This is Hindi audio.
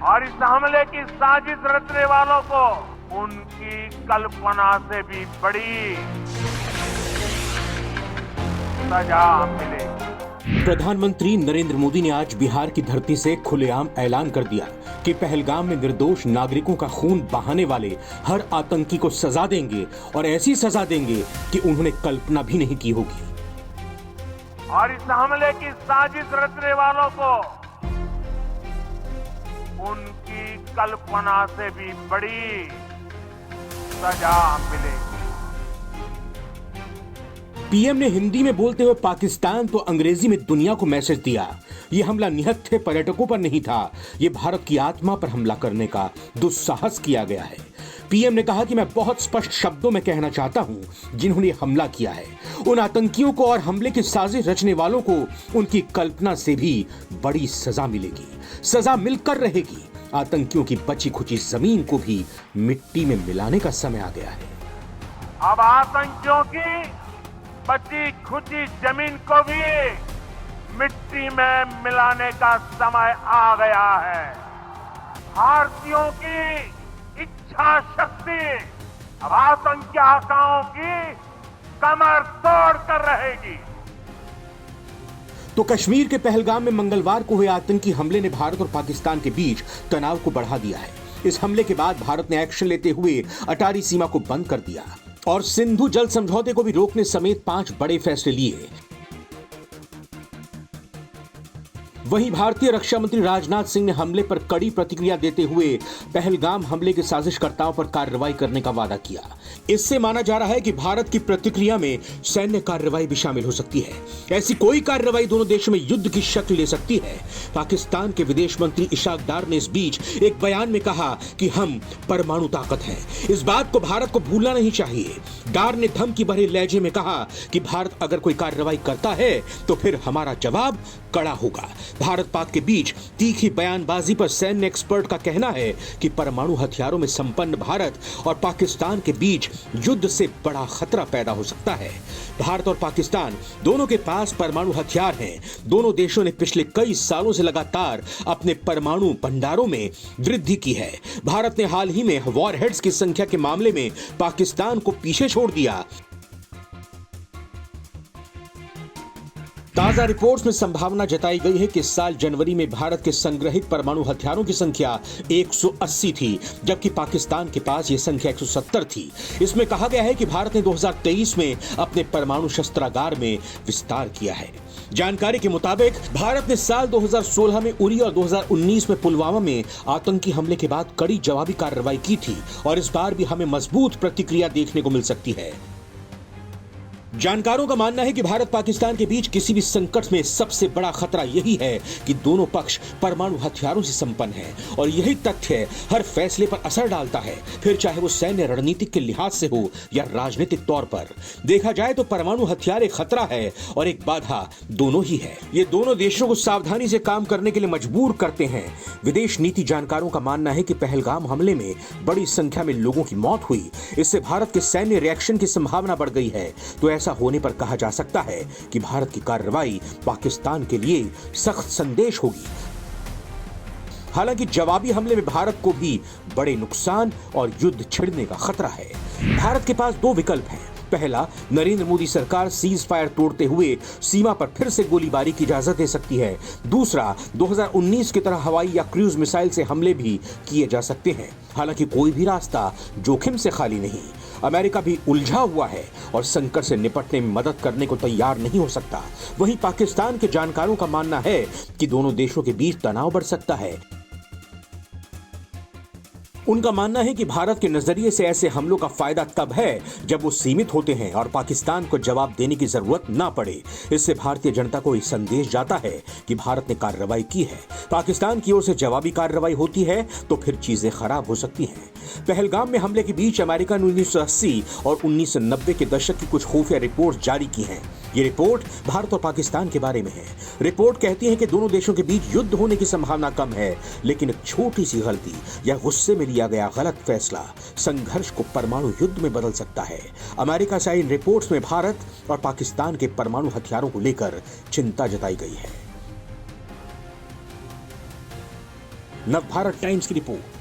और इस हमले की साजिश रचने वालों को उनकी कल्पना से भी बड़ी सजा मिलेगी। प्रधानमंत्री नरेंद्र मोदी ने आज बिहार की धरती से खुलेआम ऐलान कर दिया कि पहलगाम में निर्दोष नागरिकों का खून बहाने वाले हर आतंकी को सजा देंगे और ऐसी सजा देंगे कि उन्होंने कल्पना भी नहीं की होगी। और इस हमले की साजिश रचने वालों को उनकी कल्पना से भी बड़ी सजा मिलेगी। पीएम ने हिंदी में बोलते हुए पाकिस्तान तो अंग्रेजी में दुनिया को मैसेज दिया। यह हमला निहत्थे पर्यटकों पर नहीं था, यह भारत की आत्मा पर हमला करने का दुस्साहस किया गया है। पीएम ने कहा कि मैं बहुत स्पष्ट शब्दों में कहना चाहता हूं, जिन्होंने हमला किया है उन आतंकियों को और हमले की साजिश रचने वालों को उनकी कल्पना से भी बड़ी सजा मिलेगी। सजा मिलकर रहेगी। आतंकियों की बची खुची जमीन को भी मिट्टी में मिलाने का समय आ गया है। अब आतंकियों की बची खुची जमीन को भी मिट्टी में मिलाने का समय आ गया है। भारतीयों की इच्छा शक्ति अब आतंकी आकाओं की कमर तोड़ कर रहेगी। तो कश्मीर के पहलगाम में मंगलवार को हुए आतंकी हमले ने भारत और पाकिस्तान के बीच तनाव को बढ़ा दिया है। इस हमले के बाद भारत ने एक्शन लेते हुए अटारी सीमा को बंद कर दिया और सिंधु जल समझौते को भी रोकने समेत 5 बड़े फैसले लिए। वहीं भारतीय रक्षा मंत्री राजनाथ सिंह ने हमले पर कड़ी प्रतिक्रिया देते हुए पहलगाम हमले के साजिशकर्ताओं पर कार्रवाई करने का वादा किया। इससे माना जा रहा है कि भारत की प्रतिक्रिया में सैन्य कार्रवाई भी शामिल हो सकती है। ऐसी कोई कार्रवाई दोनों देशों में युद्ध की शक्ल ले सकती है। पाकिस्तान के विदेश मंत्री इशाक डार ने इस बीच एक बयान में कहा कि हम परमाणु ताकत हैं। इस बात को भारत को भूलना नहीं चाहिए। डार ने धमकी भरे लहजे में कहा कि भारत अगर कोई कार्रवाई करता है तो फिर हमारा जवाब कड़ा होगा। भारत पाक के बीच तीखी बयानबाजी पर सैन्य एक्सपर्ट का कहना है कि परमाणु हथियारों में संपन्न भारत और पाकिस्तान के बीच युद्ध से बड़ा खतरा पैदा हो सकता है। भारत और पाकिस्तान दोनों के पास परमाणु हथियार हैं। दोनों देशों ने पिछले कई सालों से लगातार अपने परमाणु भंडारों में वृद्धि की है। भारत ने हाल ही में वॉरहेड्स की संख्या के मामले में पाकिस्तान को पीछे छोड़ दिया। ताजा रिपोर्ट्स में संभावना जताई गई है कि इस साल जनवरी में भारत के संग्रहित परमाणु हथियारों की संख्या 180 थी, जबकि पाकिस्तान के पास यह संख्या 170 थी। इसमें कहा गया है कि भारत ने 2023 में अपने परमाणु शस्त्रागार में विस्तार किया है। जानकारी के मुताबिक भारत ने साल 2016 में उरी और 2019 में पुलवामा में आतंकी हमले के बाद कड़ी जवाबी कार्रवाई की थी और इस बार भी हमें मजबूत प्रतिक्रिया देखने को मिल सकती है। जानकारों का मानना है कि भारत पाकिस्तान के बीच किसी भी संकट में सबसे बड़ा खतरा यही है कि दोनों पक्ष परमाणु हथियारों से संपन्न हैं और यही तथ्य हर फैसले पर असर डालता है, फिर चाहे वो सैन्य रणनीतिक के लिहाज से हो या राजनीतिक तौर पर। देखा जाए तो परमाणु हथियार एक खतरा है और एक बाधा दोनों ही है। ये दोनों देशों को सावधानी से काम करने के लिए मजबूर करते हैं। विदेश नीति जानकारों का मानना है कि पहलगाम हमले में बड़ी संख्या में लोगों की मौत हुई। इससे भारत के सैन्य रिएक्शन की संभावना बढ़ गई है। तो ऐसा होने पर कहा जा सकता है कि भारत की कार्रवाई पाकिस्तान के लिए सख्त संदेश होगी। हालांकि जवाबी हमले में भारत को भी बड़े नुकसान और युद्ध छिड़ने का खतरा है। भारत के पास 2 विकल्प हैं। पहला, नरेंद्र मोदी सरकार सीज फायर तोड़ते हुए सीमा पर फिर से गोलीबारी की इजाजत दे सकती है। दूसरा, 2019 की तरह हवाई या क्रूज मिसाइल से हमले भी किए जा सकते हैं। हालांकि कोई भी रास्ता जोखिम से खाली नहीं। अमेरिका भी उलझा हुआ है और संकट से निपटने में मदद करने को तैयार नहीं हो सकता। वहीं पाकिस्तान के जानकारों का मानना है कि दोनों देशों के बीच तनाव बढ़ सकता है। उनका मानना है कि भारत के नजरिए से ऐसे हमलों का फायदा तब है जब वो सीमित होते हैं और पाकिस्तान को जवाब देने की जरूरत ना पड़े। इससे भारतीय जनता को ये संदेश जाता है कि भारत ने कार्रवाई की है। पाकिस्तान की ओर से जवाबी कार्रवाई होती है तो फिर चीजें खराब हो सकती हैं। पहलगाम में हमले के बीच अमेरिका ने 1980 और 1990 के दशक की कुछ खुफिया रिपोर्ट जारी की हैं। ये रिपोर्ट भारत और पाकिस्तान के बारे में है। रिपोर्ट कहती है कि दोनों देशों के बीच युद्ध होने की संभावना कम है, लेकिन एक छोटी सी गलती या गुस्से में लिया गया गलत फैसला संघर्ष को परमाणु युद्ध में बदल सकता है। अमेरिका से इन रिपोर्ट्स में भारत और पाकिस्तान के परमाणु हथियारों को लेकर चिंता जताई गई है। नवभारत टाइम्स की रिपोर्ट।